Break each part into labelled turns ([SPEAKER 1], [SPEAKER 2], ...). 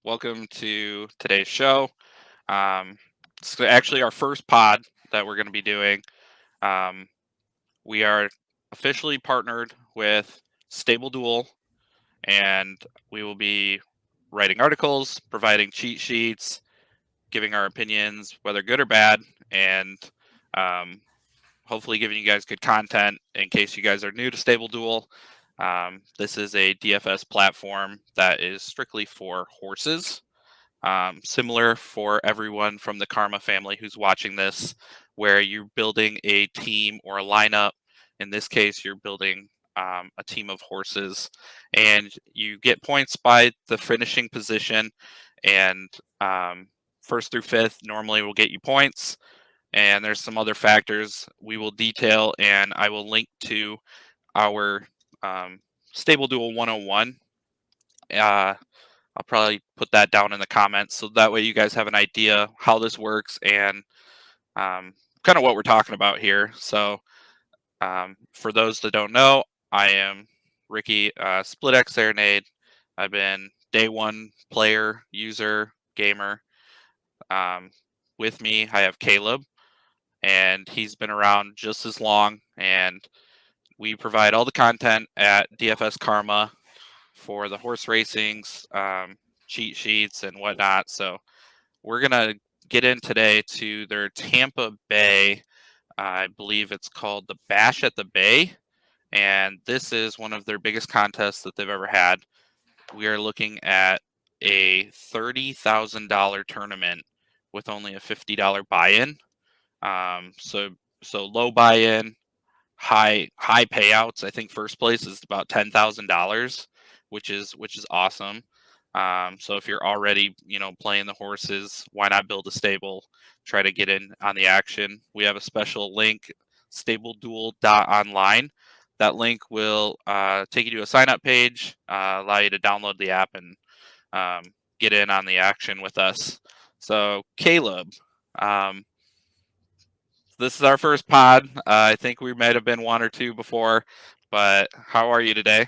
[SPEAKER 1] Welcome to today's show. It's actually our first pod that we're going to be doing. Um, we are officially partnered with StableDuel, and we will be writing articles, providing cheat sheets, giving our opinions, whether good or bad, and um, hopefully giving you guys good content in case you guys are new to StableDuel. This is a DFS platform that is strictly for horses. Similar for everyone from the Karma family who's watching this, where you're building a team or a lineup. In this case, you're building a team of horses, and you get points by the finishing position. And first through fifth normally will get you points. And there's some other factors we will detail, and I will link to our Stable Duel 101. I'll probably put that down in the comments so that way you guys have an idea how this works and kind of what we're talking about here. So for those that don't know, I am Ricky, Split X Serenade. I've been day one player, user, gamer. With me, I have Caleb, and he's been around just as long. And we provide all the content at DFS Karma for the horse racings, cheat sheets, and whatnot. So we're going to get in today to their Tampa Bay. I believe it's called the Bash at the Bay. And this is one of their biggest contests that they've ever had. We are looking at a $30,000 tournament with only a $50 buy-in. So low buy-in, high payouts. I think first place is about $10,000, which is awesome. So if you're already playing the horses, why not build a stable? Try to get in on the action. We have a special link, StableDuel.online. That link will take you to a sign up page, allow you to download the app and get in on the action with us. So Caleb, this is our first pod. I think we might have been one or two before, but how are you today?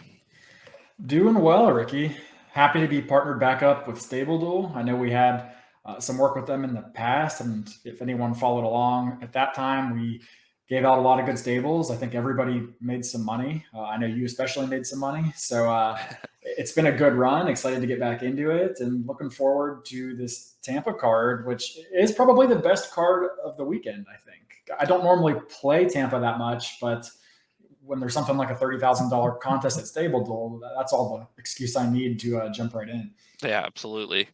[SPEAKER 2] Doing well, Ricky. Happy to be partnered back up with StableDuel. I know we had some work with them in the past, and if anyone followed along at that time, we gave out a lot of good stables. I think everybody made some money. I know you especially made some money. So it's been a good run. Excited to get back into it and looking forward to this Tampa card, which is probably the best card of the weekend, I think. I don't normally play Tampa that much, but when there's something like a $30,000 contest at StableDuel, that's all the excuse I need to jump right in.
[SPEAKER 1] Yeah, absolutely.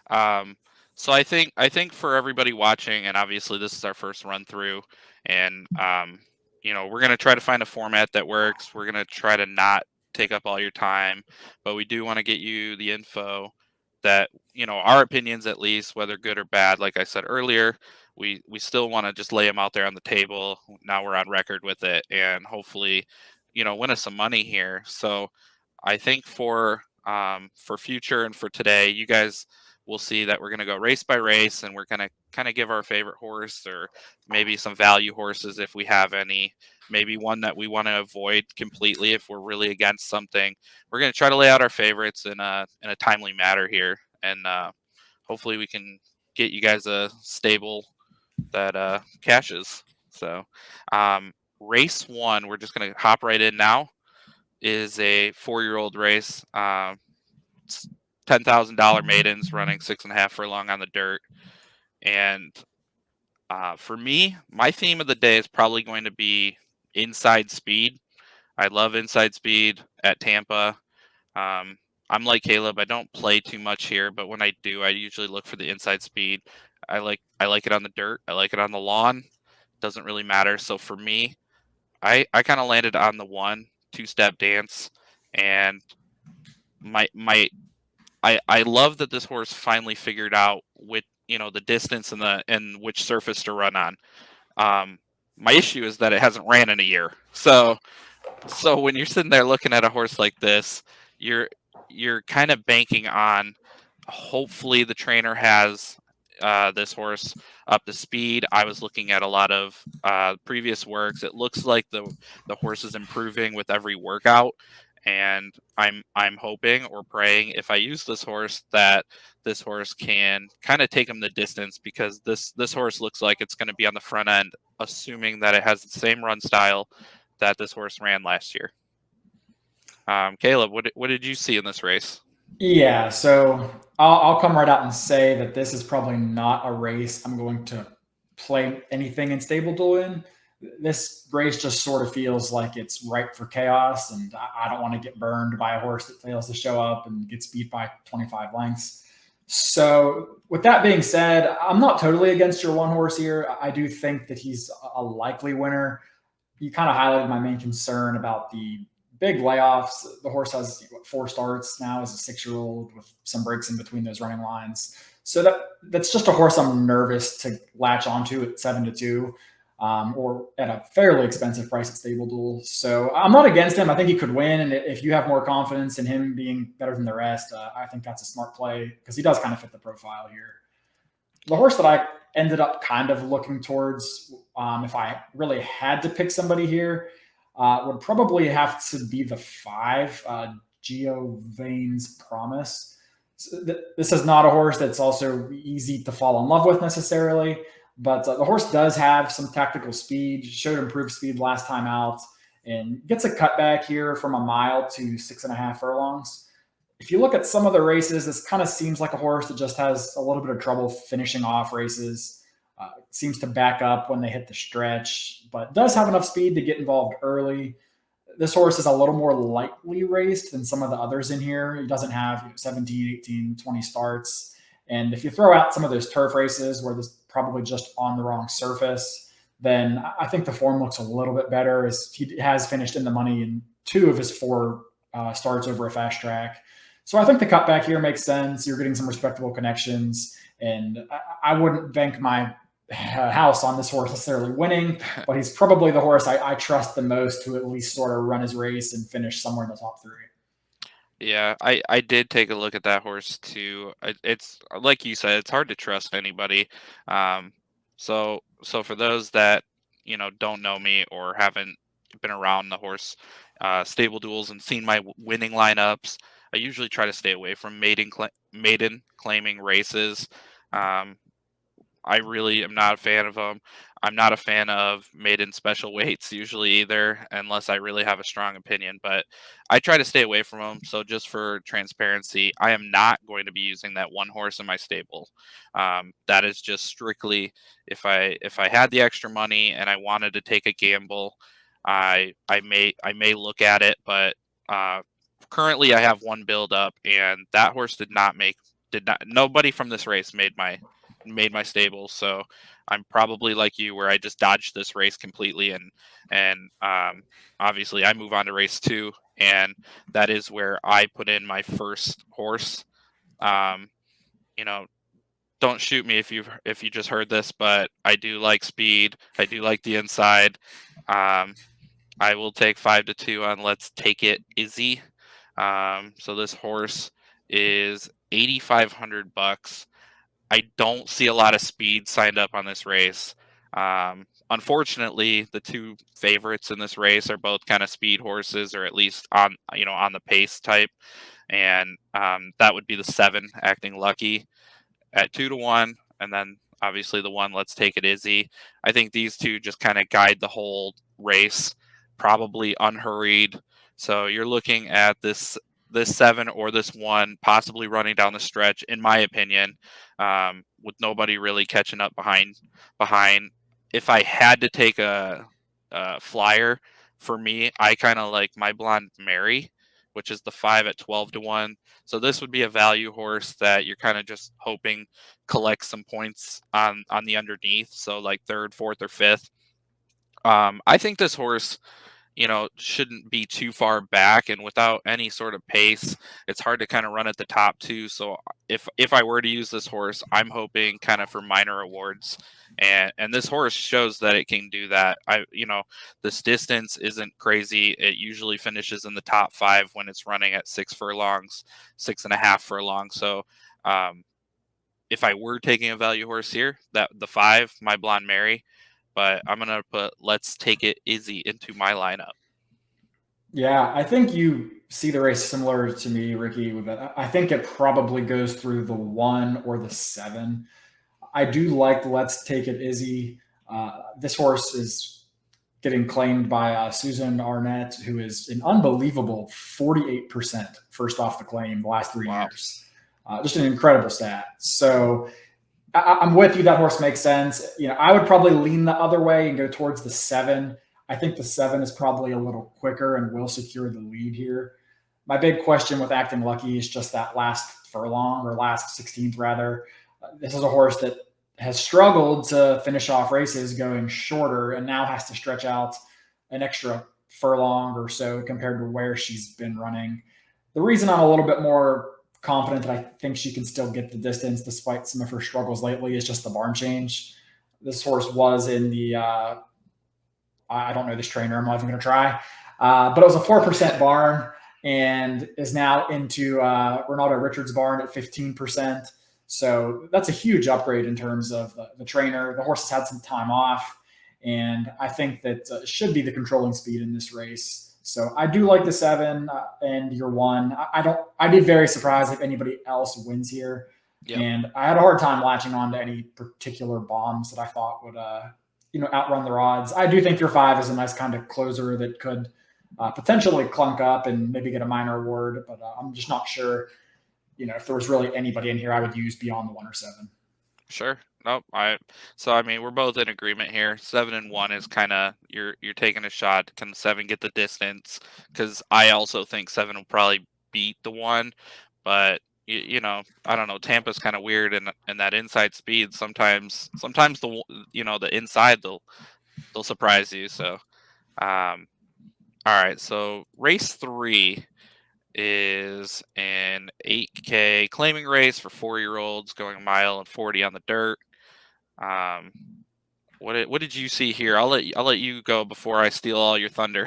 [SPEAKER 1] So I think for everybody watching, and obviously this is our first run through, and we're gonna try to find a format that works. We're gonna try to not take up all your time, but we do want to get you the info that our opinions, at least, whether good or bad. Like I said earlier, we still want to just lay them out there on the table. Now we're on record with it, and hopefully win us some money here. So I think for future and for today, you guys will see that we're going to go race by race, and we're going to kind of give our favorite horse, or maybe some value horses if we have any, maybe one that we want to avoid completely if we're really against something. We're going to try to lay out our favorites in a timely manner here, and hopefully we can get you guys a stable that cashes. So race one, we're just going to hop right in now, is a 4-year-old race. $10,000 maidens running 6.5 furlong on the dirt. And for me, my theme of the day is probably going to be inside speed. I love inside speed at Tampa. I'm like Caleb. I don't play too much here, but when I do, I usually look for the inside speed. I like it on the dirt. I like it on the lawn. Doesn't really matter. So for me, I kind of landed on the 2-step dance, and I love that this horse finally figured out the distance and which surface to run on. My issue is that it hasn't ran in a year. So when you're sitting there looking at a horse like this, you're kind of banking on, hopefully the trainer has this horse up to speed. I was looking at a lot of previous works. It looks like the horse is improving with every workout, and I'm hoping or praying if I use this horse that this horse can kind of take him the distance, because this horse looks like it's going to be on the front end, assuming that it has the same run style that this horse ran last year. Caleb, what did you see in this race?
[SPEAKER 2] Yeah, so I'll come right out and say that this is probably not a race I'm going to play anything in StableDuel in. This race just sort of feels like it's ripe for chaos, and I don't want to get burned by a horse that fails to show up and gets beat by 25 lengths. So, with that being said, I'm not totally against your one horse here. I do think that he's a likely winner. You kind of highlighted my main concern about the big layoffs. The horse has 4 starts now as a 6-year-old with some breaks in between those running lines. So that's just a horse I'm nervous to latch onto at 7-2, or at a fairly expensive price at StableDuel. So I'm not against him. I think he could win, and if you have more confidence in him being better than the rest, I think that's a smart play because he does kind of fit the profile here. The horse that I ended up kind of looking towards, if I really had to pick somebody here, would probably have to be the 5, Giovanni's Promise. So this is not a horse that's also easy to fall in love with necessarily, but the horse does have some tactical speed, showed improved speed last time out, and gets a cutback here from a mile to 6.5 furlongs. If you look at some of the races, this kind of seems like a horse that just has a little bit of trouble finishing off races. Seems to back up when they hit the stretch, but does have enough speed to get involved early. This horse is a little more lightly raced than some of the others in here. He doesn't have 17, 18, 20 starts. And if you throw out some of those turf races where this probably just on the wrong surface, then I think the form looks a little bit better, as he has finished in the money in 2 of his 4 starts over a fast track. So I think the cutback here makes sense. You're getting some respectable connections, and I wouldn't bank my house on this horse necessarily winning, but he's probably the horse I trust the most to at least sort of run his race and finish somewhere in the top 3.
[SPEAKER 1] Yeah, I did take a look at that horse too. It's like you said, it's hard to trust anybody. Um, so for those that don't know me or haven't been around the horse stable duels and seen my winning lineups, I usually try to stay away from maiden claiming races. Um, I really am not a fan of them. I'm not a fan of maiden special weights usually either, unless I really have a strong opinion. But I try to stay away from them. So just for transparency, I am not going to be using that one horse in my stable. That is just strictly if I had the extra money and I wanted to take a gamble, I may look at it. But currently, I have one build up, and that horse did not nobody from this race made my stable. So I'm probably like you, where I just dodged this race completely, and obviously I move on to race 2, and that is where I put in my first horse. Um, you know, don't shoot me if you just heard this, but I do like speed. I do like the inside. Um, I will take 5-2 on Let's Take It Izzy. So this horse is $8,500. I don't see a lot of speed signed up on this race. Unfortunately, the 2 favorites in this race are both kind of speed horses, or at least on the pace type, and that would be the 7 Acting Lucky at 2-1, and then obviously the 1 Let's Take It Izzy. I think these 2 just kind of guide the whole race, probably unhurried. So you're looking at this 7 or this 1 possibly running down the stretch, in my opinion, with nobody really catching up behind. If I had to take a flyer, for me, I kind of like My Blonde Mary, which is the 5 at 12-1. So this would be a value horse that you're kind of just hoping collects some points on the underneath, so like 3rd, 4th, or 5th. I think this horse shouldn't be too far back, and without any sort of pace, it's hard to kind of run at the top too. So if I were to use this horse, I'm hoping kind of for minor awards, and this horse shows that it can do that. This distance isn't crazy. It usually finishes in the top 5 when it's running at 6 furlongs, 6.5 furlongs. So if I were taking a value horse here, that the 5, My Blonde Mary, but I'm going to put Let's Take It Izzy into my lineup.
[SPEAKER 2] Yeah, I think you see the race similar to me, Ricky. With that, I think it probably goes through the 1 or the 7. I do like Let's Take It Izzy. This horse is getting claimed by Susan Arnett, who is an unbelievable 48% first off the claim the last 3
[SPEAKER 1] Wow.
[SPEAKER 2] years. Just an incredible stat. So I'm with you. That horse makes sense. I would probably lean the other way and go towards the 7. I think the 7 is probably a little quicker and will secure the lead here. My big question with Acting Lucky is just that last furlong, or last 16th rather. This is a horse that has struggled to finish off races going shorter and now has to stretch out an extra furlong or so compared to where she's been running. The reason I'm a little bit more confident that I think she can still get the distance despite some of her struggles lately is just the barn change. This horse was in the I don't know this trainer. I'm not even going to try. But it was a 4% barn and is now into Ronaldo Richards' barn at 15%. So that's a huge upgrade in terms of the trainer. The horse has had some time off, and I think that should be the controlling speed in this race. So I do like the 7 and your 1. I don't. I'd be very surprised if anybody else wins here.
[SPEAKER 1] Yep.
[SPEAKER 2] And I had a hard time latching on to any particular bombs that I thought would outrun their odds. I do think your 5 is a nice kind of closer that could potentially clunk up and maybe get a minor award, but I'm just not sure. If there was really anybody in here I would use beyond the 1 or 7.
[SPEAKER 1] Sure. Nope. I mean, we're both in agreement here. 7 and 1 is kind of you're taking a shot. Can 7 get the distance? Because I also think 7 will probably beat the 1, but I don't know. Tampa's kind of weird in that inside speed. Sometimes the inside they'll surprise you. So all right. So race 3 is an 8K claiming race for 4-year-olds going a mile and 40 on the dirt. Um, what did you see here? I'll let you go before I steal all your thunder.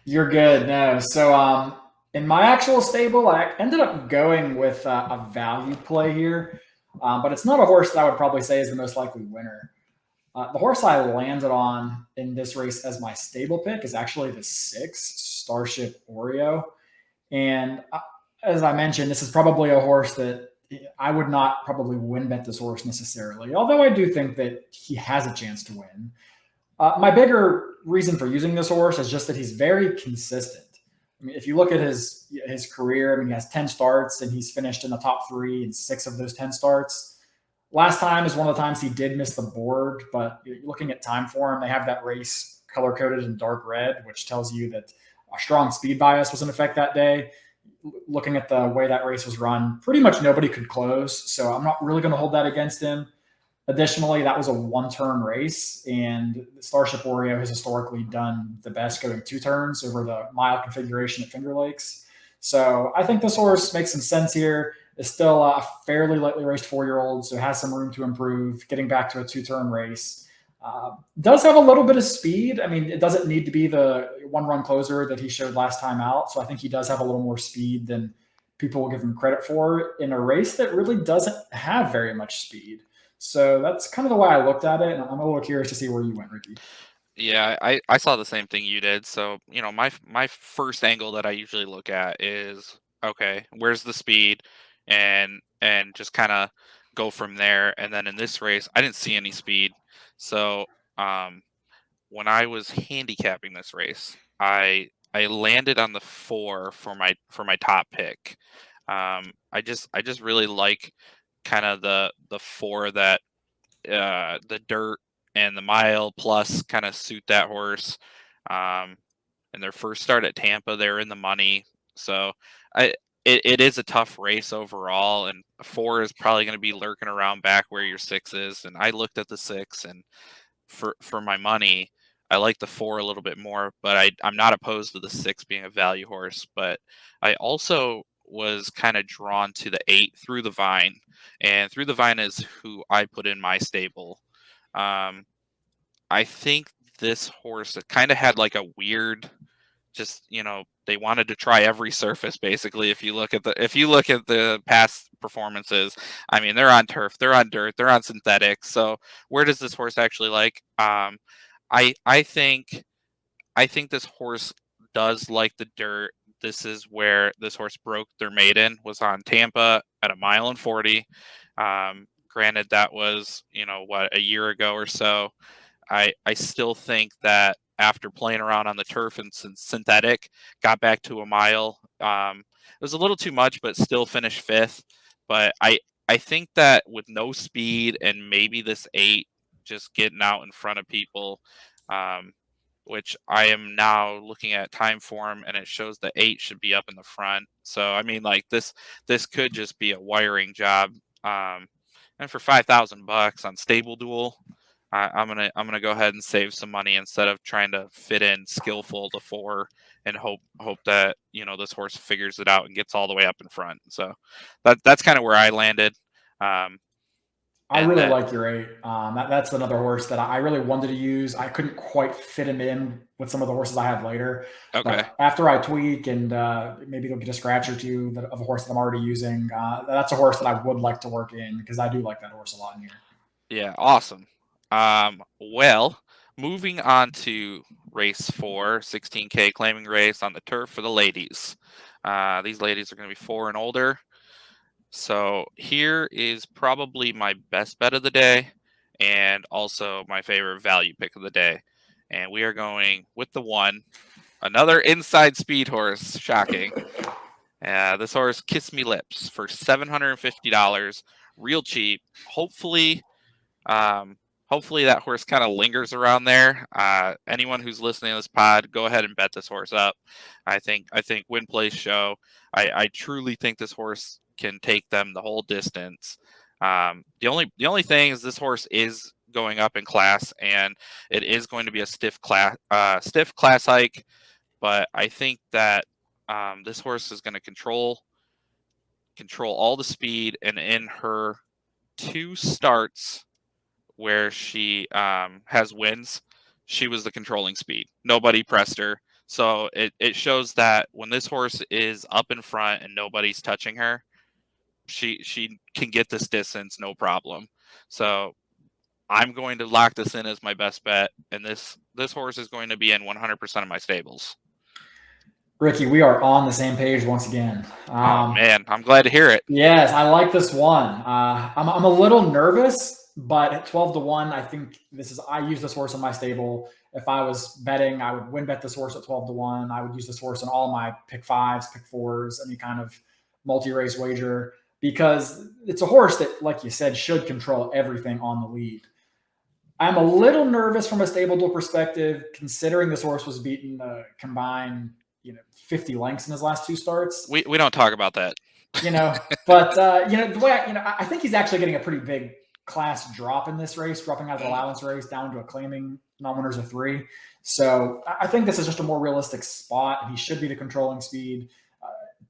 [SPEAKER 2] You're good. No. So in my actual stable, I ended up going with a value play here, but it's not a horse that I would probably say is the most likely winner. The horse I landed on in this race as my stable pick is actually the 6, Starship Oreo. And as I mentioned, this is probably a horse that I would not probably win bet this horse necessarily, although I do think that he has a chance to win. My bigger reason for using this horse is just that he's very consistent. I mean, if you look at his career, I mean, he has 10 starts and he's finished in the top 3 in 6 of those 10 starts. Last time is one of the times he did miss the board, but looking at time for him, they have that race color coded in dark red, which tells you that a strong speed bias was in effect that day. Looking at the way that race was run, pretty much nobody could close. So I'm not really going to hold that against him. Additionally, that was a 1-turn race, and Starship Oreo has historically done the best going 2 turns over the mile configuration at Finger Lakes. So I think this horse makes some sense here. Is still a fairly lightly raced 4-year-old, so has some room to improve. Getting back to a 2-turn race, does have a little bit of speed. I mean, it doesn't need to be the 1-run closer that he showed last time out. So I think he does have a little more speed than people will give him credit for in a race that really doesn't have very much speed. So that's kind of the way I looked at it, and I'm a little curious to see where you went, Ricky.
[SPEAKER 1] Yeah, I saw the same thing you did. So my first angle that I usually look at is, okay, where's the speed, and just kind of go from there. And then in this race, I didn't see any speed. So um, when I was handicapping this race, I landed on the 4 for my top pick. I just really like kind of the 4 that the dirt and the mile plus kind of suit that horse. Um, and their first start at Tampa, they're in the money. So I it is a tough race overall, and 4 is probably going to be lurking around back where your 6 is. And I looked at the 6, and for my money, I like the 4 a little bit more, but I'm not opposed to the 6 being a value horse. But I also was kind of drawn to the 8 through the vine, and through the vine is who I put in my stable. Um, I think this horse kind of had like a weird, just they wanted to try every surface basically. If you look at the past performances, I mean they're on turf, they're on dirt, they're on synthetics. So where does this horse actually like? I think this horse does like the dirt. This is where this horse broke their maiden, was on Tampa at 1.40 miles. Granted, that was, a year ago or so. I still think that after playing around on the turf and synthetic, got back to a mile. It was a little too much, but still finished fifth. But I think that with no speed and maybe this 8 just getting out in front of people, which I am now looking at time form, and it shows the 8 should be up in the front. So I mean, like this could just be a wiring job. And for $5,000 on StableDuel, I'm gonna go ahead and save some money instead of trying to fit in Skillful to 4 and hope that this horse figures it out and gets all the way up in front. So that's kind of where I landed.
[SPEAKER 2] I
[SPEAKER 1] And
[SPEAKER 2] really
[SPEAKER 1] then
[SPEAKER 2] like your 8. That's another horse that I really wanted to use. I couldn't quite fit him in with some of the horses I have later.
[SPEAKER 1] okay,
[SPEAKER 2] But after I tweak and maybe they'll get a scratch or two of a horse that I'm already using, that's a horse that I would like to work in because I do like that horse a lot in here.
[SPEAKER 1] yeah, awesome. Well, moving on to race 4, 16K claiming race on the turf for the ladies. These ladies are going to be 4 and older. So here is probably my best bet of the day and also my favorite value pick of the day. And we are going with the 1, another inside speed horse. Shocking. This horse, Kiss Me Lips, for $750, real cheap. Hopefully that horse kind of lingers around there. Anyone who's listening to this pod, go ahead and bet this horse up. I think win place show. I truly think this horse can take them the whole distance. The only thing is this horse is going up in class, and it is going to be a stiff class hike. But I think that this horse is going to control all the speed, and in her 2 starts where she has wins, she was the controlling speed. Nobody pressed her. So it shows that when this horse is up in front and nobody's touching her, she can get this distance no problem. So I'm going to lock this in as my best bet, and this horse is going to be in 100% of my stables.
[SPEAKER 2] Ricky, we are on the same page once again.
[SPEAKER 1] Oh man, I'm glad to hear it.
[SPEAKER 2] Yes, I like this one. I'm a little nervous, but at 12 to 1, I think I use this horse in my stable. If I was betting, I would win bet this horse at 12 to 1. I would use this horse in all my pick 5s, pick 4s, any kind of multi-race wager, because it's a horse that, like you said, should control everything on the lead. I'm a little nervous from a StableDuel perspective, considering this horse was beaten combined 50 lengths in his last 2 starts.
[SPEAKER 1] We don't talk about that.
[SPEAKER 2] But the way I think he's actually getting a pretty big class drop in this race, dropping out of the allowance race down to a claiming non-winners of 3. So I think this is just a more realistic spot, and he should be the controlling speed.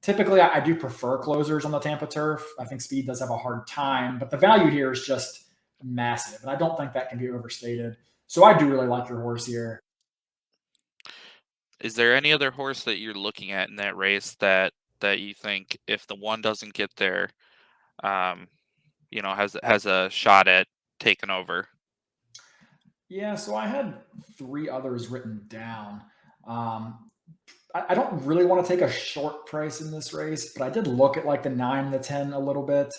[SPEAKER 2] Typically, I do prefer closers on the Tampa turf. I think speed does have a hard time, but the value here is just massive, and I don't think that can be overstated. So I do really like your horse here.
[SPEAKER 1] Is there any other horse that you're looking at in that race that you think, if the 1 doesn't get there, has a shot at taking over?
[SPEAKER 2] Yeah, so I had 3 others written down. I don't really want to take a short price in this race, but I did look at like the 9 and the 10 a little bit.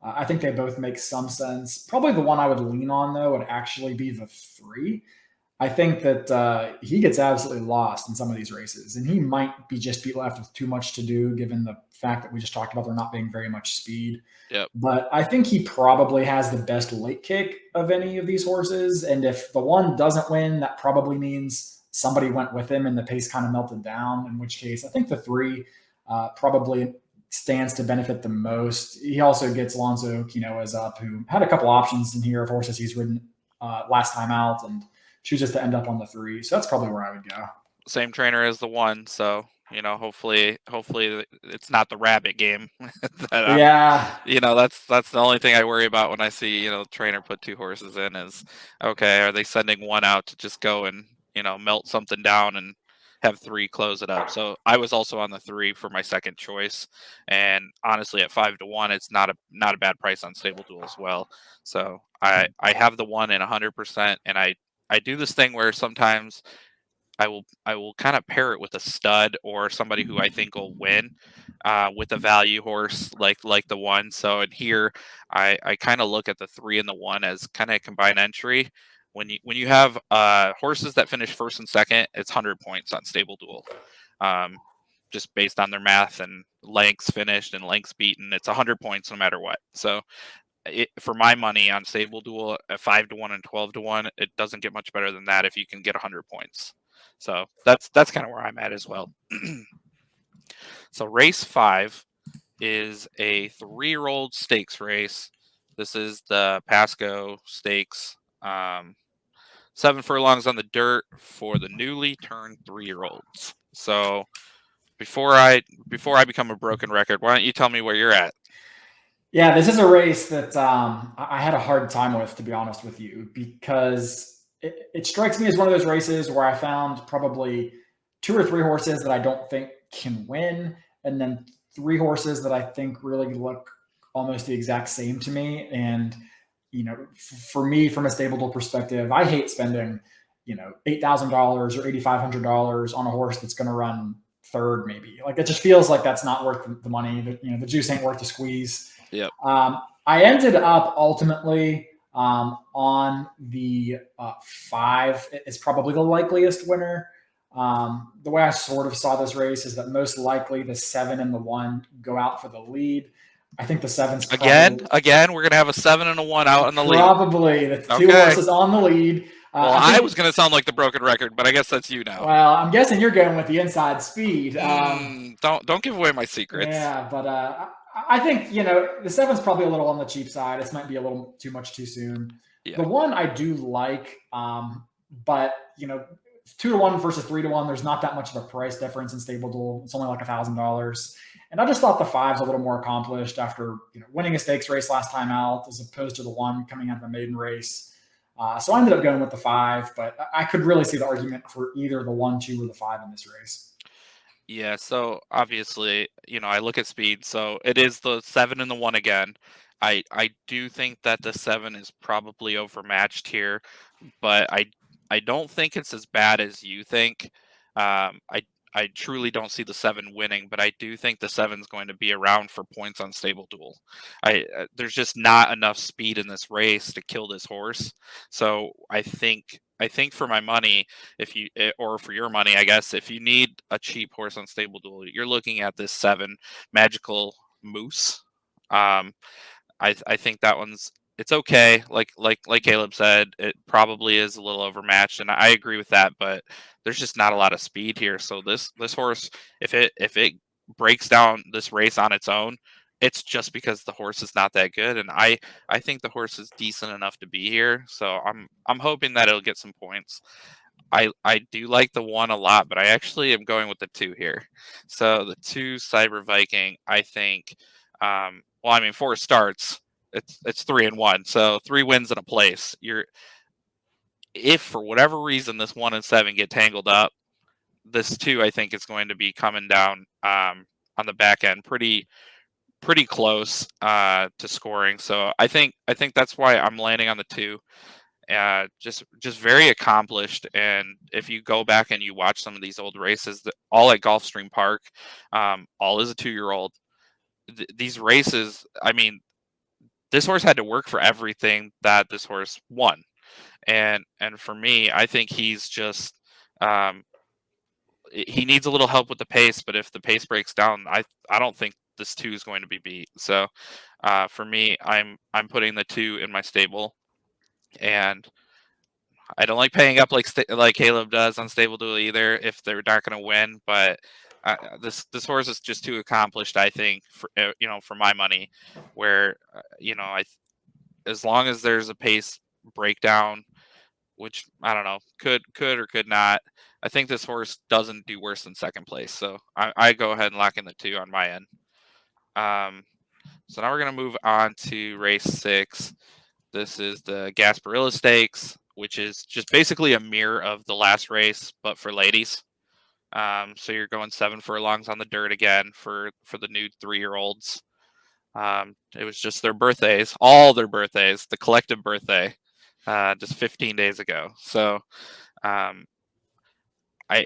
[SPEAKER 2] I think they both make some sense. Probably the one I would lean on, though, would actually be the 3. I think that he gets absolutely lost in some of these races, and he might be left with too much to do, given the fact that we just talked about there not being very much speed.
[SPEAKER 1] Yep.
[SPEAKER 2] But I think he probably has the best late kick of any of these horses, and if the 1 doesn't win, that probably means somebody went with him and the pace kind of melted down, in which case I think the 3 probably stands to benefit the most. He also gets Alonso Quinoa's up, who had a couple options in here of horses he's ridden last time out, and chooses to end up on the 3. So that's probably where I would go.
[SPEAKER 1] Same trainer as the 1, so hopefully it's not the rabbit game.
[SPEAKER 2] Yeah.
[SPEAKER 1] That's the only thing I worry about when I see trainer put 2 horses in is, okay, are they sending 1 out to just go and melt something down and have 3 close it up? So I was also on the 3 for my second choice, and honestly at 5 to 1, it's not a bad price on StableDuel as well. So I have the 1 in 100%, and I do this thing where sometimes I will kind of pair it with a stud or somebody who I think will win with a value horse like the one. So in here, I kind of look at the 3 and the 1 as kind of a combined entry. When you have horses that finish first and second, it's 100 points on StableDuel. Just based on their math and lengths finished and lengths beaten, it's 100 points no matter what. So for my money on StableDuel at 5-1 and 12-1, it doesn't get much better than that if you can get 100 points. So that's kind of where I'm at as well. So race 5 is a 3-year-old stakes race. This is the Pasco Stakes. 7 furlongs on the dirt for the newly turned 3-year-olds. So before I become a broken record, why don't you tell me where you're at?
[SPEAKER 2] Yeah, this is a race that I had a hard time with, to be honest with you, because it strikes me as one of those races where I found probably 2 or 3 horses that I don't think can win, and then 3 horses that I think really look almost the exact same to me. And for me, from a StableDuel perspective, I hate spending $8,000 or $8,500 on a horse that's going to run third, maybe. Like, it just feels like that's not worth the money. The juice ain't worth the squeeze.
[SPEAKER 1] Yep.
[SPEAKER 2] I ended up ultimately on the 5. It's probably the likeliest winner. The way I sort of saw this race is that most likely the 7 and the 1 go out for the lead. I think the 7's
[SPEAKER 1] again. We're gonna have a 7 and a 1 out in the lead.
[SPEAKER 2] Probably the 2 horses on the lead.
[SPEAKER 1] Well, I was going to sound like the broken record, but I guess that's you now.
[SPEAKER 2] Well, I'm guessing you're going with the inside speed.
[SPEAKER 1] Don't give away my secrets.
[SPEAKER 2] Yeah, but I think the 7's probably a little on the cheap side. This might be a little too much too soon. Yeah. The 1 I do like, but 2-1 versus 3-1. There's not that much of a price difference in StableDuel. It's only like $1,000. And I just thought the 5's a little more accomplished after winning a stakes race last time out, as opposed to the 1 coming out of a maiden race. So I ended up going with the 5, but I could really see the argument for either the 1, 2, or the 5 in this race.
[SPEAKER 1] Yeah, so obviously, I look at speed. So it is the 7 and the 1 again. I do think that the 7 is probably overmatched here, but I don't think it's as bad as you think. I truly don't see the 7 winning, but I do think the 7 is going to be around for points on StableDuel. There's just not enough speed in this race to kill this horse. So I think for my money, or for your money, I guess, if you need a cheap horse on StableDuel, you're looking at this 7 Magical Moose. I think that it's okay. Like Caleb said, it probably is a little overmatched, and I agree with that. But there's just not a lot of speed here. So this horse, if it breaks down this race on its own, it's just because the horse is not that good. And I think the horse is decent enough to be here. So I'm hoping that it'll get some points. I do like the 1 a lot, but I actually am going with the 2 here. So the 2 Cyber Viking, I think. 4 starts. It's 3 and 1, so 3 wins in a place. If for whatever reason this 1 and 7 get tangled up, this 2 I think is going to be coming down on the back end pretty close to scoring. So I think that's why I'm landing on the 2. Just very accomplished. And if you go back and you watch some of these old races, all at Gulfstream Park, all is a 2-year-old. These races, this horse had to work for everything that this horse won. And for me, I think he's just he needs a little help with the pace, but if the pace breaks down, I don't think this 2 is going to be beat. So for me, I'm putting the 2 in my stable, and I don't like paying up like Caleb does on StableDuel either if they're not going to win. But this horse is just too accomplished, I think, for my money. Where as long as there's a pace breakdown, which I don't know, could or could not, I think this horse doesn't do worse than second place. So I go ahead and lock in the 2 on my end. So now we're going to move on to race 6. This is the Gasparilla Stakes, which is just basically a mirror of the last race, but for ladies. So you're going 7 furlongs on the dirt again for the new 3-year-olds. It was just their birthdays, all their birthdays, the collective birthday, just 15 days ago. So I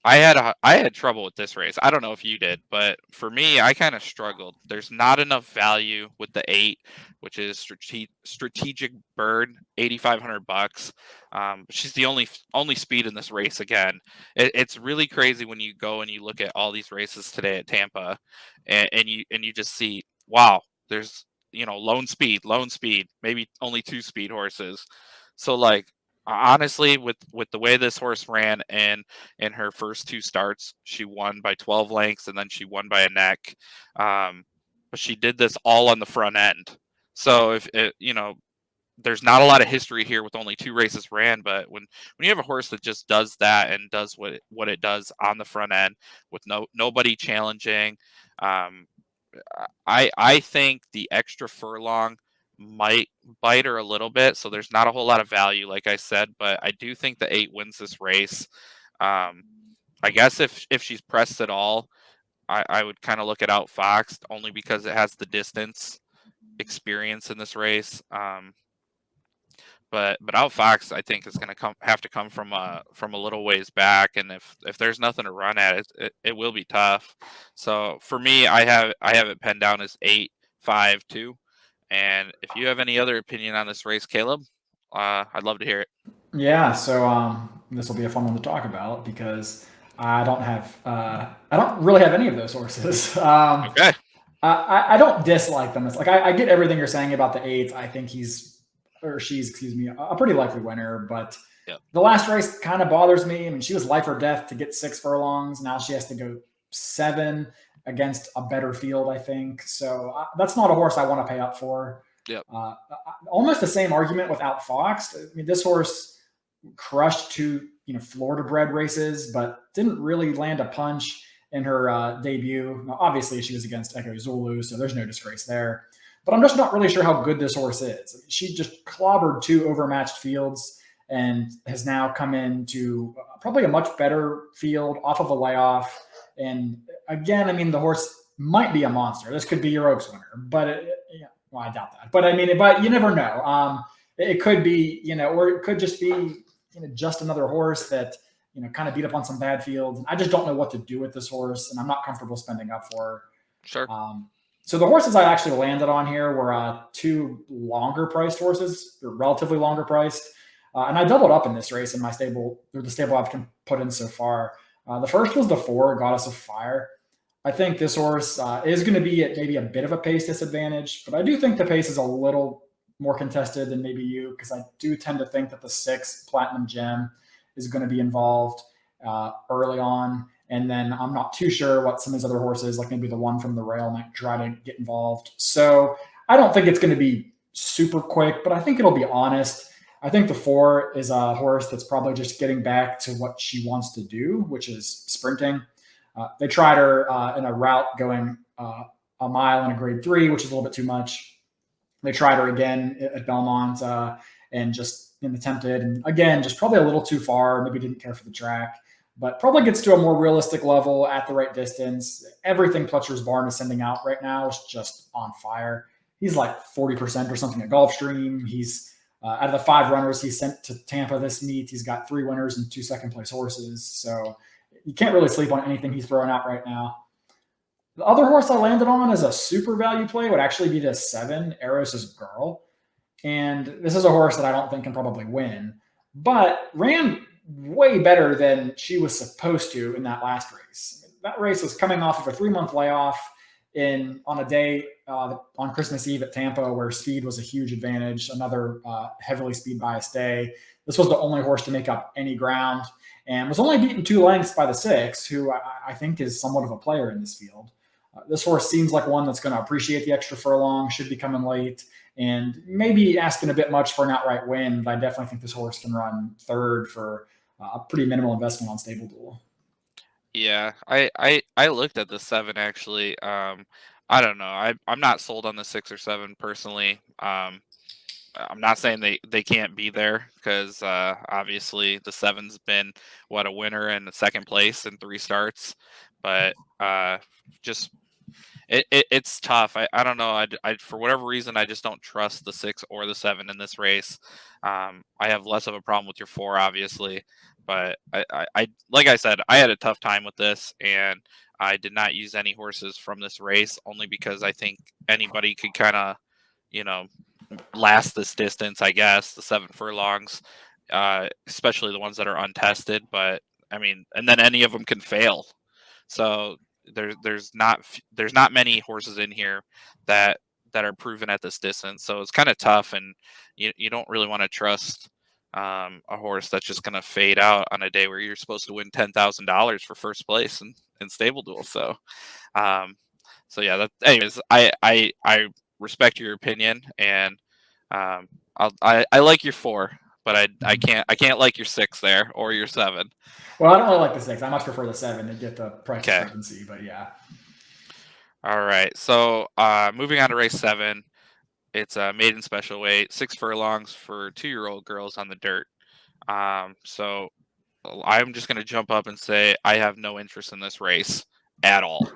[SPEAKER 1] I had trouble with this race. I don't know if you did, but for me, I kind of struggled. There's not enough value with the 8, which is strategic bird, $8,500. She's the only speed in this race. Again, it's really crazy when you go and you look at all these races today at Tampa, and you just see, wow, there's lone speed, maybe only 2 speed horses. So like honestly, with the way this horse ran and in her first 2 starts, she won by 12 lengths and then she won by a neck. But she did this all on the front end. So if it, there's not a lot of history here with only 2 races ran, but when you have a horse that just does that and does what it does on the front end with nobody challenging, um, I think the extra furlong might bite her a little bit. So there's not a whole lot of value, like I said, but I do think the 8 wins this race. I guess if she's pressed at all, I would kind of look at Outfoxed only because it has the distance experience in this race. But Outfoxed, I think, is going to have to come from a little ways back, and if there's nothing to run at, it will be tough. So for me, I have it penned down as 8-5-2. And if you have any other opinion on this race, Caleb, I'd love to hear it.
[SPEAKER 2] Yeah, so this will be a fun one to talk about because I don't really have any of those horses.
[SPEAKER 1] Okay.
[SPEAKER 2] I don't dislike them. It's like I get everything you're saying about the 8. I think he's or she's, excuse me, a pretty likely winner. But
[SPEAKER 1] Yep.
[SPEAKER 2] the last race kind of bothers me. I mean, she was life or death to get 6 furlongs. Now she has to go 7 against a better field, I think. So that's not a horse I want to pay up for.
[SPEAKER 1] Yep.
[SPEAKER 2] Almost the same argument with Outfoxed. I mean, this horse crushed 2 Florida bred races, but didn't really land a punch in her debut. Now, obviously, she was against Echo Zulu, so there's no disgrace there. But I'm just not really sure how good this horse is. She just clobbered 2 overmatched fields and has now come into probably a much better field off of a layoff. And again, I mean, the horse might be a monster. This could be your Oaks winner, but well, I doubt that. But I mean, but you never know. It could be, or it could just be, just another horse that kind of beat up on some bad fields. And I just don't know what to do with this horse, and I'm not comfortable spending up for her.
[SPEAKER 1] Sure.
[SPEAKER 2] So the horses I actually landed on here were 2 longer priced horses. They're relatively longer priced. And I doubled up in this race in my stable, or the stable I've put in so far. The first was the 4, Goddess of Fire. I think this horse is going to be at maybe a bit of a pace disadvantage, but I do think the pace is a little more contested than maybe you, because I do tend to think that the 6 Platinum Gem is going to be involved early on. And then I'm not too sure what some of these other horses, like maybe the 1 from the rail, might try to get involved. So I don't think it's going to be super quick, but I think it'll be honest. I think the 4 is a horse that's probably just getting back to what she wants to do, which is sprinting. They tried her in a route going a mile in a grade 3, which is a little bit too much. They tried her again at Belmont and just attempted, and again, just probably a little too far. Maybe didn't care for the track, but probably gets to a more realistic level at the right distance. Everything Pletcher's Barn is sending out right now is just on fire. He's like 40% or something at Gulfstream. He's out of the 5 runners he sent to Tampa this meet, he's got 3 winners and 2 second-place horses. So you can't really sleep on anything he's throwing out right now. The other horse I landed on as a super value play would actually be the 7, Eros' Girl. And this is a horse that I don't think can probably win, but ran way better than she was supposed to in that last race. That race was coming off of a 3-month layoff on a day on Christmas Eve at Tampa, where speed was a huge advantage, another heavily speed biased day. This was the only horse to make up any ground and was only beaten 2 lengths by the 6, who I think is somewhat of a player in this field. This horse seems like one that's going to appreciate the extra furlong, should be coming late, and maybe asking a bit much for an outright win, but I definitely think this horse can run 3rd for a pretty minimal investment on StableDuel.
[SPEAKER 1] Yeah, I looked at the 7 actually. I don't know. I'm not sold on the 6 or 7 personally. I'm not saying they can't be there, because obviously the 7's been a winner and a 2nd place in 3 starts, but just it's tough. I don't know. I for whatever reason, I just don't trust the 6 or the 7 in this race. I have less of a problem with your 4, obviously, But I like I said, I had a tough time with this, and I did not use any horses from this race only because I think anybody could kind of, you know, last this distance. I guess the 7 furlongs, especially the ones that are untested. But I mean, and then any of them can fail. So there's not many horses in here that are proven at this distance. So it's kind of tough, and you don't really want to trust a horse that's just going to fade out on a day where you're supposed to win $10,000 for first place in StableDuel. Um, so yeah. Anyways, I respect your opinion, and I like your 4, but I can't like your 6 there or your 7.
[SPEAKER 2] Well, I don't really like the 6. I much prefer the 7 to get the price
[SPEAKER 1] Okay.
[SPEAKER 2] discrepancy, but yeah.
[SPEAKER 1] All right. So moving on to race 7. It's a maiden special weight, 6 furlongs for 2-year-old girls on the dirt. So I'm just going to jump up and say I have no interest in this race at all.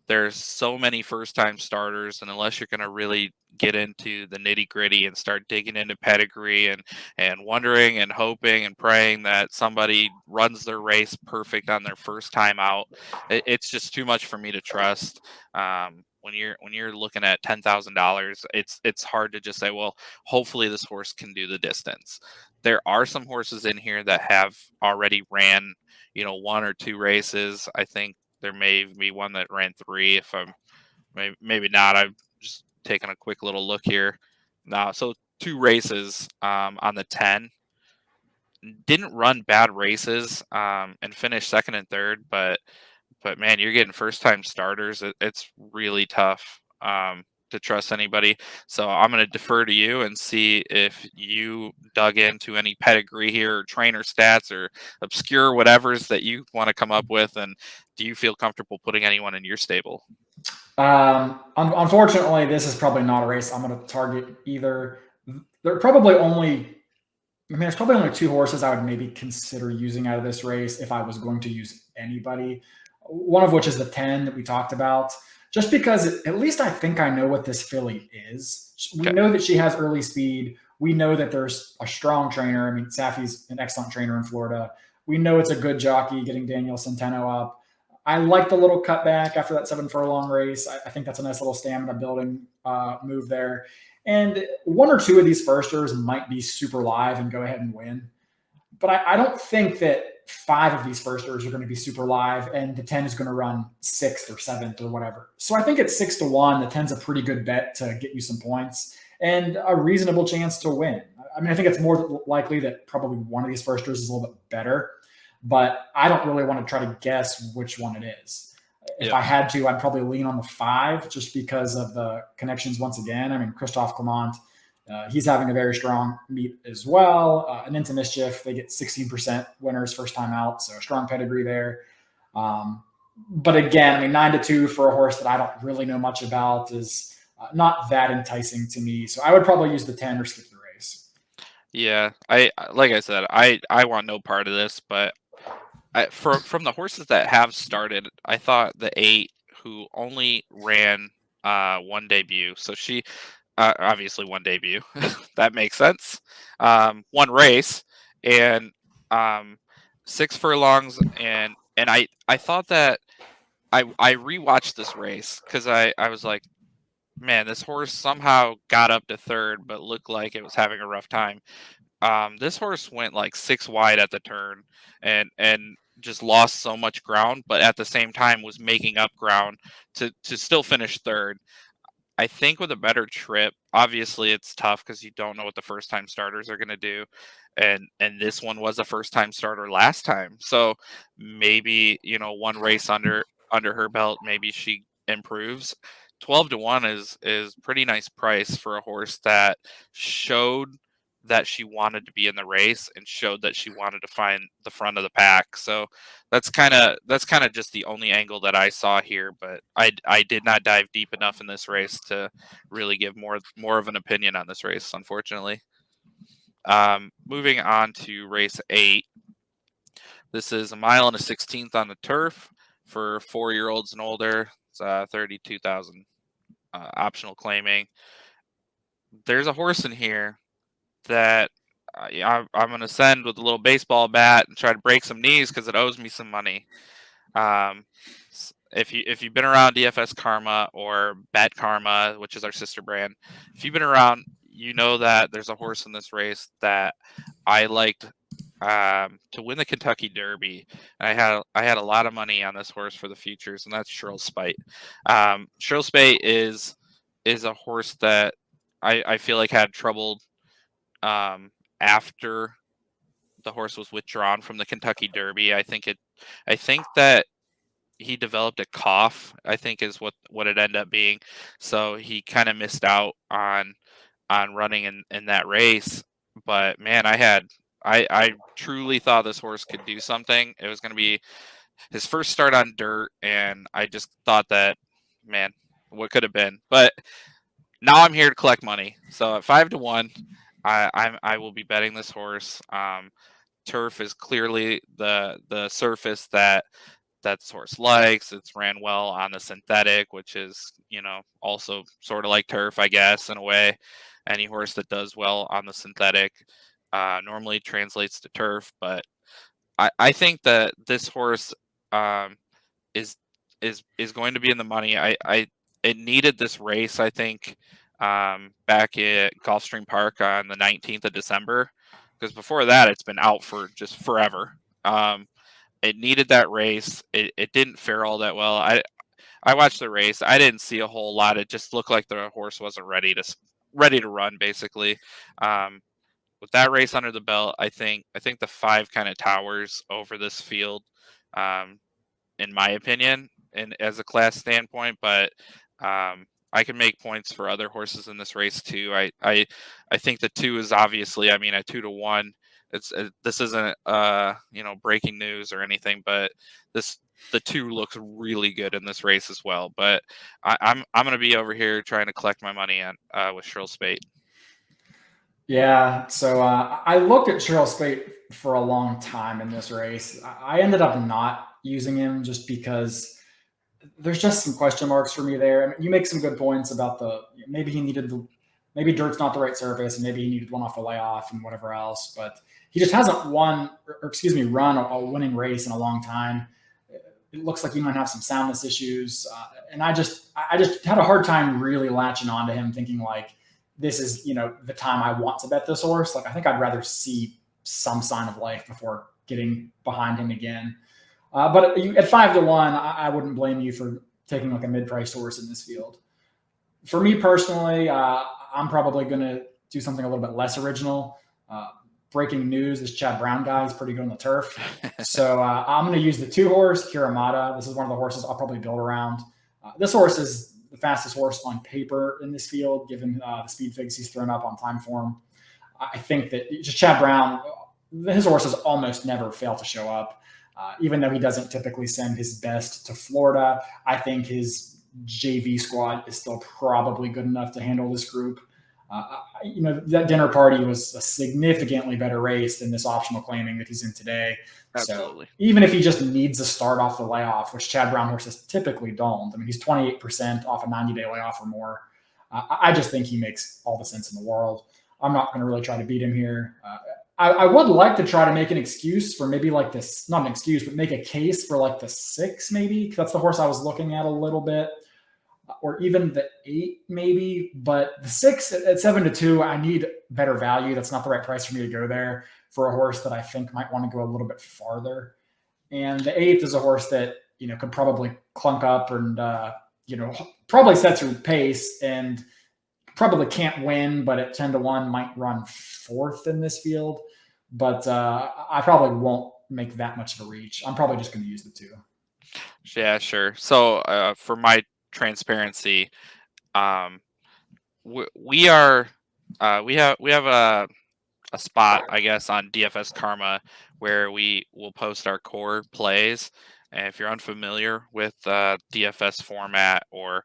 [SPEAKER 1] There's so many first-time starters, and unless you're going to really get into the nitty-gritty and start digging into pedigree and wondering and hoping and praying that somebody runs their race perfect on their first time out, it's just too much for me to trust. When you're looking at $10,000, it's hard to just say, well, hopefully this horse can do the distance. There are some horses in here that have already ran, 1 or 2 races. I think there may be one that ran 3. If I'm maybe not, I'm just taking a quick little look here. Now, so 2 races on the 10. Didn't run bad races and finished second and third, but man, you're getting first time starters. It's really tough to trust anybody. So I'm going to defer to you and see if you dug into any pedigree here, or trainer stats, or obscure whatevers that you want to come up with. And do you feel comfortable putting anyone in your stable?
[SPEAKER 2] Unfortunately, this is probably not a race I'm going to target either. There are probably only, there's probably only 2 horses I would maybe consider using out of this race if I was going to use anybody. One of which is the 10 that we talked about, just because at least I think I know what this filly is. We know that she has early speed. We know that there's a strong trainer. I mean, Safi's an excellent trainer in Florida. We know it's a good jockey getting Daniel Centeno up. I like the little cutback after that 7 furlong race. I think that's a nice little stamina building move there. And 1 or 2 of these firsters might be super live and go ahead and win. But I don't think that 5 of these firsters are going to be super live, and the 10 is going to run 6th or 7th or whatever. So I think at 6-1, the 10's a pretty good bet to get you some points and a reasonable chance to win. I mean, I think it's more likely that probably one of these firsters is a little bit better, but I don't really want to try to guess which one it is. If I had to, I'd probably lean on the 5 just because of the connections once again. I mean, Christophe Clement, he's having a very strong meet as well. And Into Mischief, they get 16% winners first time out, so strong pedigree there. But again, I mean, 9-2 for a horse that I don't really know much about is not that enticing to me. So I would probably use the 10 or skip the race.
[SPEAKER 1] Yeah, like I said, I want no part of this, but from the horses that have started, I thought the 8 who only ran 1 debut. So she obviously 1 debut. That makes sense. 1 race and 6 furlongs, and I thought that I rewatched this race because I was like, man, this horse somehow got up to 3rd, but looked like it was having a rough time. This horse went like 6 wide at the turn and just lost so much ground, but at the same time was making up ground to still finish 3rd. I think with a better trip, obviously it's tough because you don't know what the first time starters are going to do. And this one was a first time starter last time. So maybe, 1 race under her belt, maybe she improves. 12-1 is pretty nice price for a horse that showed that she wanted to be in the race and showed that she wanted to find the front of the pack. So that's kind of just the only angle that I saw here, but I did not dive deep enough in this race to really give more of an opinion on this race, unfortunately. Moving on to race 8. This is a mile and a 16th on the turf for 4-year-olds and older. It's 32,000 optional claiming. There's a horse in here that I'm going to send with a little baseball bat and try to break some knees because it owes me some money. If you've been around DFS Karma or Bet Karma, which is our sister brand, if you've been around, you know that there's a horse in this race that I liked to win the Kentucky Derby. And I had a lot of money on this horse for the futures, and that's Shrill Spite. Shrill Spite is a horse that I feel like had trouble after the horse was withdrawn from the Kentucky Derby. I think that he developed a cough, I think is what it ended up being. So he kind of missed out on running in that race. But man, I truly thought this horse could do something. It was going to be his first start on dirt, and I just thought that, man, what could have been. But now I'm here to collect money. So at 5-1, I will be betting this horse. Turf is clearly the surface that this horse likes. It's ran well on the synthetic, which is, also sort of like turf, I guess, in a way. Any horse that does well on the synthetic normally translates to turf. But I think that this horse is going to be in the money. It needed this race, I think, back at Gulfstream Park on the 19th of December, because before that it's been out for just forever. It needed that race. It didn't fare all that well. I watched the race. I didn't see a whole lot. It just looked like the horse wasn't ready to run, basically. With that race under the belt, I think the 5 kind of towers over this field, in my opinion, and as a class standpoint. But I can make points for other horses in this race too. I think the 2 is obviously, a 2-1. This isn't breaking news or anything, but the 2 looks really good in this race as well. But I'm going to be over here trying to collect my money on with Shrill Spate.
[SPEAKER 2] Yeah, so I looked at Shrill Spate for a long time in this race. I ended up not using him just because there's just some question marks for me there. I mean, you make some good points about maybe he needed maybe dirt's not the right surface, and maybe he needed one off the layoff and whatever else. But he just hasn't run a winning race in a long time. It looks like he might have some soundness issues, and I just had a hard time really latching onto him, thinking like this is the time I want to bet this horse. Like I think I'd rather see some sign of life before getting behind him again. But at 5-1, I wouldn't blame you for taking like a mid-priced horse in this field. For me personally, I'm probably going to do something a little bit less original. Breaking news: this Chad Brown guy is pretty good on the turf. So I'm going to use the 2 horse Kiramata. This is one of the horses I'll probably build around. This horse is the fastest horse on paper in this field, given the speed figs he's thrown up on time form. I think that just Chad Brown, his horses almost never fail to show up. Even though he doesn't typically send his best to Florida, I think his JV squad is still probably good enough to handle this group. That dinner party was a significantly better race than this optional claiming that he's in today.
[SPEAKER 1] Absolutely.
[SPEAKER 2] So even if he just needs a start off the layoff, which Chad Brown horses typically don't, he's 28% off a 90-day layoff or more. I just think he makes all the sense in the world. I'm not going to really try to beat him here. I would like to try to make an excuse for maybe like this, not an excuse, but make a case for like the 6 maybe. That's the horse I was looking at a little bit, or even the 8 maybe. But the 6 at 7-2, I need better value. That's not the right price for me to go there for a horse that I think might want to go a little bit farther. And the 8th is a horse that could probably clunk up and probably set through pace and probably can't win, but at 10-1 might run 4th in this field. But I probably won't make that much of a reach. I'm probably just going to use the 2.
[SPEAKER 1] Yeah, sure. So for my transparency, we have a spot, I guess, on DFS Karma where we will post our core plays. And if you're unfamiliar with DFS format or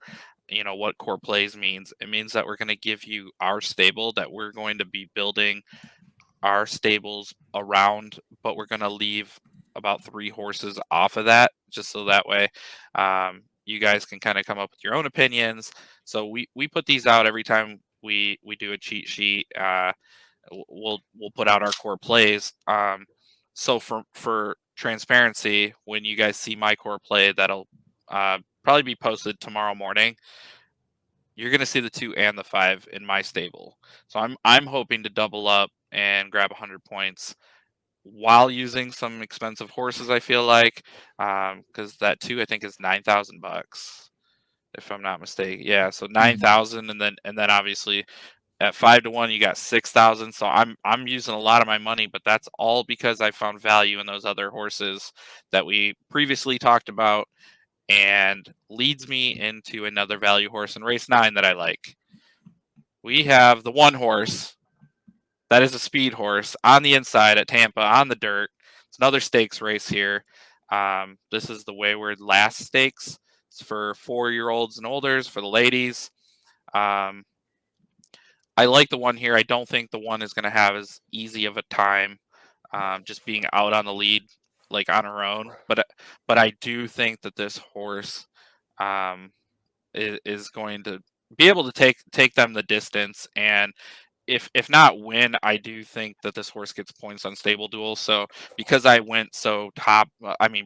[SPEAKER 1] what core plays means, it means that we're going to give you our stable that we're going to be building our stables around, but we're going to leave about 3 horses off of that, just so that way you guys can kind of come up with your own opinions. So we put these out every time we do a cheat sheet. we'll put out our core plays. So for transparency, when you guys see my core play, that'll probably be posted tomorrow morning. You're going to see the 2 and the 5 in my stable. So I'm hoping to double up and grab 100 points while using some expensive horses. I feel like because that 2 I think is $9,000 if I'm not mistaken. Yeah, so 9,000, and then obviously at 5-1 you got 6,000. So I'm using a lot of my money, but that's all because I found value in those other horses that we previously talked about, and leads me into another value horse in race 9 that I like. We have the 1 horse that is a speed horse on the inside at Tampa on the dirt. It's another stakes race here. This is the Wayward last stakes. It's for 4-year-olds and olders for the ladies. I like the 1 here. I don't think the 1 is going to have as easy of a time just being out on the lead like on her own. But I do think that this horse is going to be able to take them the distance, and if not win, I do think that this horse gets points on StableDuel. So because I went so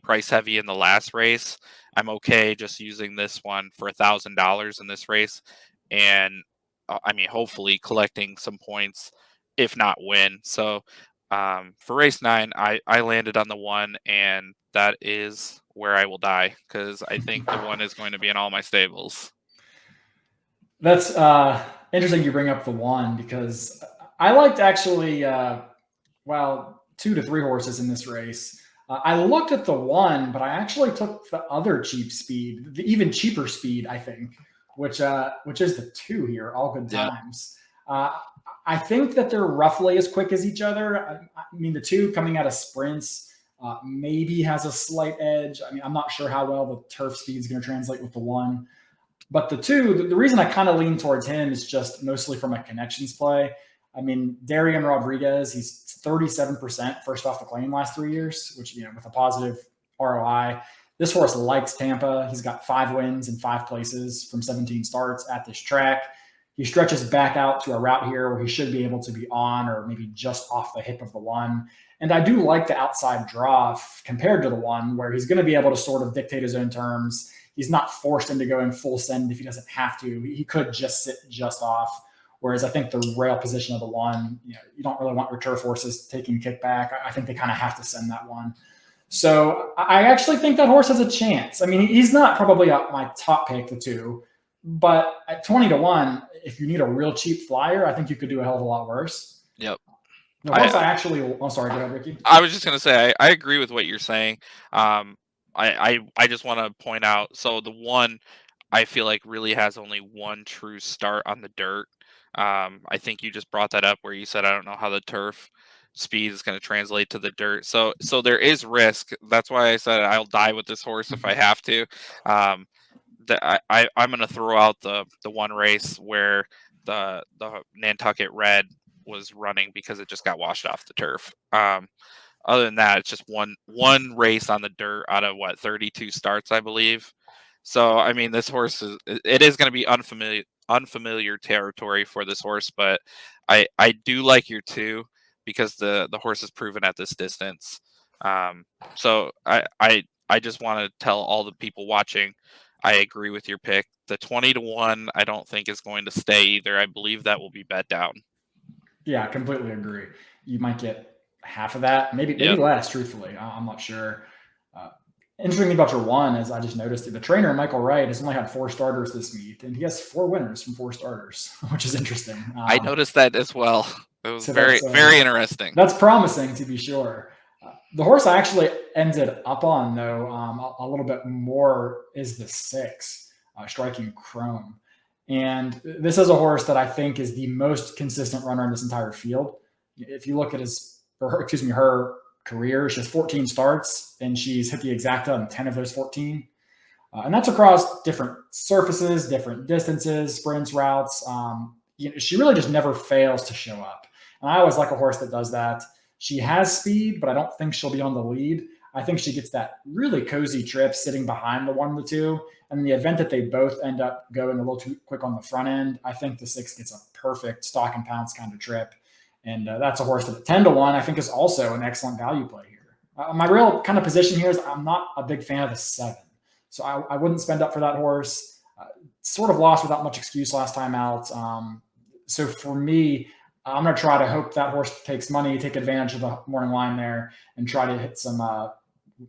[SPEAKER 1] price heavy in the last race, I'm okay just using this one for $1,000 in this race, and hopefully collecting some points, if not win. So for race 9, I landed on the 1, and that is where I will die because I think the 1 is going to be in all my stables.
[SPEAKER 2] That's interesting you bring up the 1 because I liked actually, 2 to 3 horses in this race. I looked at the 1, but I actually took the other cheap speed, the even cheaper speed, I think, which is the 2 here, All Good Times. I think that they're roughly as quick as each other. I mean, the 2 coming out of sprints maybe has a slight edge. I mean, I'm not sure how well the turf speed is going to translate with the 1. But the 2, the reason I kind of lean towards him is just mostly from a connections play. I mean, Darian Rodriguez, he's 37% first off the claim last 3 years, which, with a positive ROI. This horse likes Tampa. He's got 5 wins in 5 places from 17 starts at this track. He stretches back out to a route here where he should be able to be on or maybe just off the hip of the 1. And I do like the outside draw compared to the 1, where he's going to be able to sort of dictate his own terms. He's not forced into going full send if he doesn't have to. He could just sit just off. Whereas I think the rail position of the 1, you don't really want your turf horses taking kickback. I think they kind of have to send that 1. So I actually think that horse has a chance. I mean, he's not probably my top pick, the 2, but at 20-1, if you need a real cheap flyer, I think you could do a hell of a lot worse.
[SPEAKER 1] Yep.
[SPEAKER 2] The horse sorry, go ahead, Ricky.
[SPEAKER 1] I was just going to say, I agree with what you're saying. I just want to point out, so the 1 I feel like really has only 1 true start on the dirt. I think you just brought that up where you said I don't know how the turf speed is going to translate to the dirt. So there is risk. That's why I said I'll die with this horse if I have to. I'm going to throw out the 1 race where the Nantucket Red was running because it just got washed off the turf. Other than that, it's just one race on the dirt out of 32 starts, I believe. So I mean, this horse is going to be unfamiliar territory for this horse, but I do like your 2 because the horse is proven at this distance. So I just want to tell all the people watching, I agree with your pick. The 20-1 I don't think is going to stay either. I believe that will be bet down.
[SPEAKER 2] Yeah, I completely agree. You might get half of that, maybe less, truthfully. I'm not sure. Interesting thing about your 1 is I just noticed that the trainer, Michael Wright, has only had 4 starters this meet, and he has 4 winners from 4 starters, which is interesting.
[SPEAKER 1] I noticed that as well. It was very interesting.
[SPEAKER 2] That's promising, to be sure. The horse I actually ended up on, though, a little bit more is the 6, Striking Chrome. And this is a horse that I think is the most consistent runner in this entire field. If you look at her career, she has 14 starts, and she's hit the exacta on 10 of those 14. And that's across different surfaces, different distances, sprints, routes. She really just never fails to show up. And I always like a horse that does that. She has speed, but I don't think she'll be on the lead. I think she gets that really cozy trip sitting behind the 1 and the 2. And in the event that they both end up going a little too quick on the front end, I think the 6 gets a perfect stock and pounce kind of trip. And that's a horse that at 10 to 1 I think is also an excellent value play here. My real kind of position here is I'm not a big fan of the 7, so I wouldn't spend up for that horse. Sort of lost without much excuse last time out. So for me, I'm going to try to hope that horse takes money, take advantage of the morning line there, and try to hit some,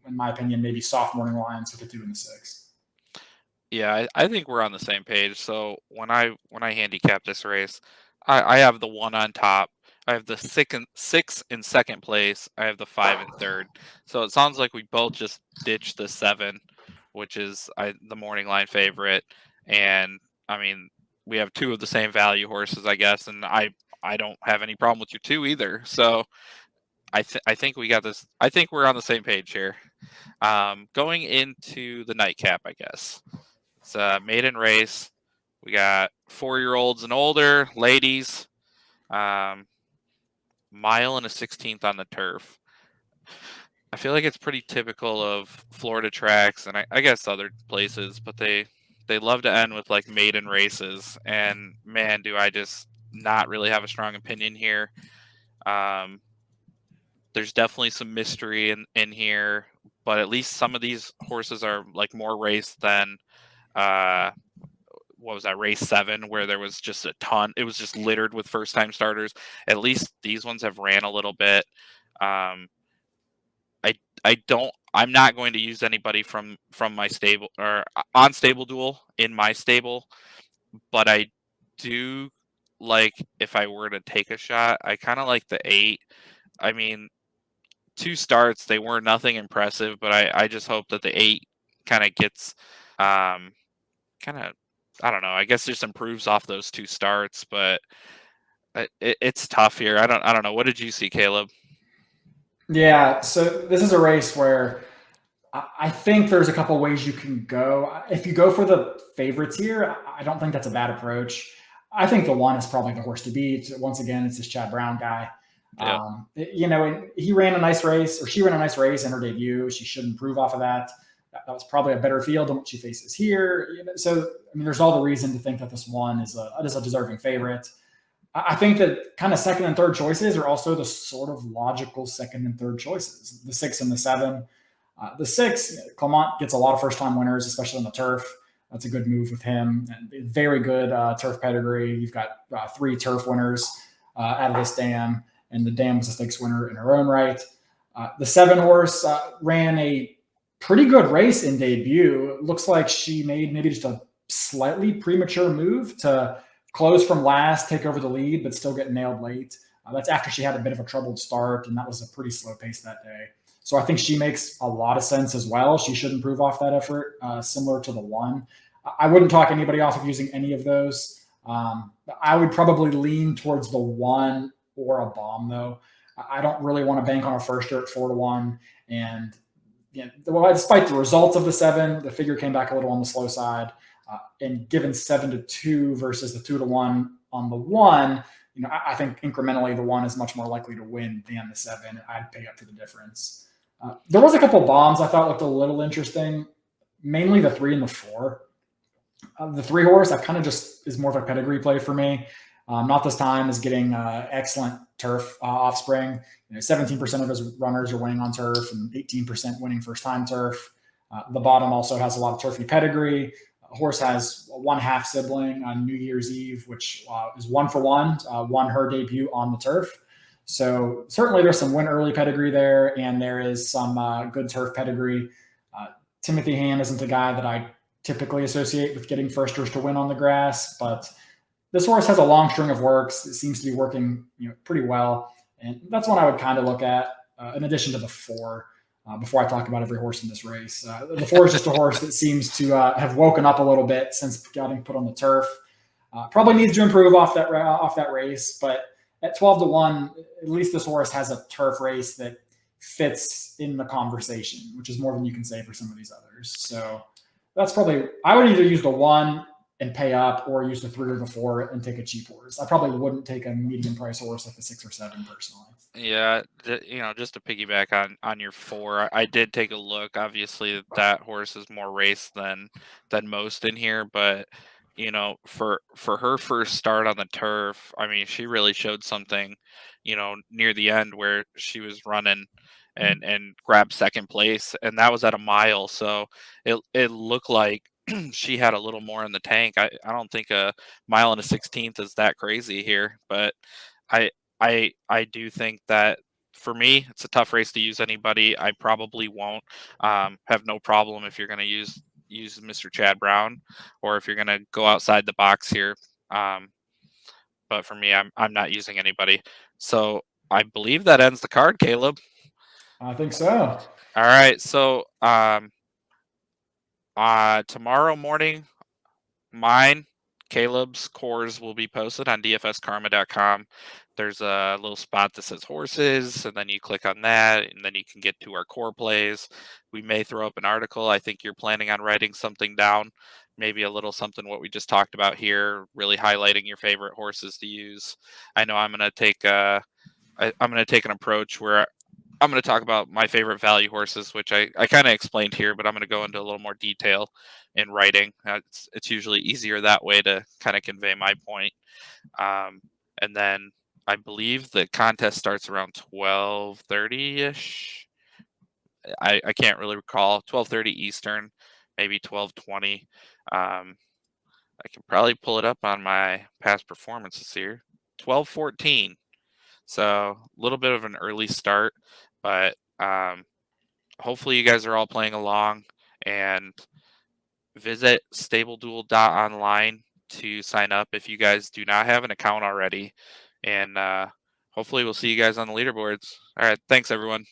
[SPEAKER 2] in my opinion, maybe soft morning lines with the 2 and the 6.
[SPEAKER 1] Yeah, I think we're on the same page. So when I handicap this race, I have the 1 on top. I have the 6 in second place. I have the 5 in third. So it sounds like we both just ditched the 7, which is the morning line favorite. And I mean, we have 2 of the same value horses, I guess, and I don't have any problem with your 2 either. So I think we got this. I think we're on the same page here. Going into the nightcap, I guess. It's a maiden race. We got 4-year-olds and older, ladies. Mile and a 16th on the turf. I feel like it's pretty typical of Florida tracks and I guess other places, but they love to end with like maiden races. And man, do I just not really have a strong opinion here. There's definitely some mystery in here, but at least some of these horses are like more raced than what was that, race 7, where there was just a ton. It was just littered with first time starters. At least these ones have ran a little bit. I'm not going to use anybody from my stable or on StableDuel in my stable, but I do like, if I were to take a shot, I kind of like the 8. I mean, 2 starts, they were nothing impressive, but I just hope that the 8 kind of gets kind of, I don't know, I guess just improves off those 2 starts, but it's tough here. I don't know. What did you see, Caleb?
[SPEAKER 2] Yeah, so this is a race where I think there's a couple ways you can go. If you go for the favorites here, I don't think that's a bad approach. I think the 1 is probably the horse to beat. Once again, it's this Chad Brown guy.
[SPEAKER 1] Yep.
[SPEAKER 2] He ran a nice race, or she ran a nice race in her debut. She should improve off of that. That was probably a better field than what she faces here. So, I mean, there's all the reason to think that this 1 is a deserving favorite. I think that kind of second and third choices are also the sort of logical second and third choices. The 6 and the 7. The 6, Clement gets a lot of first time winners, especially on the turf. That's a good move with him. And very good turf pedigree. You've got 3 turf winners out of this dam, and the dam was a stakes winner in her own right. The 7 horse ran a pretty good race in debut. It looks like she made maybe just a slightly premature move to close from last, take over the lead, but still get nailed late. That's after she had a bit of a troubled start, and that was a pretty slow pace that day. So I think she makes a lot of sense as well. She should improve off that effort, similar to the 1. I wouldn't talk anybody off of using any of those. I would probably lean towards the 1 or a bomb, though. I don't really want to bank on a firster at 4 to 1. And despite the results of the 7, the figure came back a little on the slow side. And given 7 to 2 versus the 2 to 1 on the 1, I think incrementally the 1 is much more likely to win than the 7. I'd pay up for the difference. There was a couple of bombs I thought looked a little interesting, mainly the 3 and the 4. The 3 horse, that kind of just is more of a pedigree play for me. Not this time, is getting excellent turf offspring. 17% of his runners are winning on turf and 18% winning first time turf. The bottom also has a lot of turfy pedigree. Horse has a 1/2 sibling on New Year's Eve, which is 1 for 1, won her debut on the turf. So certainly there's some win early pedigree there, and there is some good turf pedigree. Timothy Ham isn't a guy that I typically associate with getting firsters to win on the grass, but this horse has a long string of works. It seems to be working pretty well, and that's one I would kind of look at in addition to the 4. Before I talk about every horse in this race, the 4 is just a horse that seems to have woken up a little bit since getting put on the turf. Probably needs to improve off that race, but at 12 to 1, at least this horse has a turf race that fits in the conversation, which is more than you can say for some of these others. So that's probably, I would either use the 1 and pay up, or use the 3 or the 4 and take a cheap horse. I probably wouldn't take a medium price horse like the 6 or 7 personally.
[SPEAKER 1] Yeah, just to piggyback on your 4, I did take a look. Obviously, that horse is more race than most in here, but for her first start on the turf, I mean, she really showed something, near the end where she was running and grabbed second place, and that was at a mile. So it looked like she had a little more in the tank. I don't think a mile and a 16th is that crazy here, but I I do think that for me, it's a tough race to use anybody. I probably won't have no problem if you're going to use Mr. Chad Brown, or if you're going to go outside the box here. Um, but for me, I'm not using anybody. So I believe that ends the card, Caleb.
[SPEAKER 2] I think so.
[SPEAKER 1] All right. So tomorrow morning, mine, Caleb's cores will be posted on dfskarma.com. There's a little spot that says horses, and then you click on that, and then you can get to our core plays. We may throw up an article. I think you're planning on writing something down, maybe a little something what we just talked about here, really highlighting your favorite horses to use. I know I'm going to take I'm going to take an approach where I'm going to talk about my favorite value horses, which I kind of explained here, but I'm going to go into a little more detail in writing. It's usually easier that way to kind of convey my point. And then I believe the contest starts around 12:30-ish. I can't really recall. 12:30 Eastern, maybe 12:20. I can probably pull it up on my past performances here. 12:14. So a little bit of an early start, but hopefully you guys are all playing along, and visit StableDuel.online to sign up if you guys do not have an account already. And hopefully we'll see you guys on the leaderboards. All right. Thanks, everyone.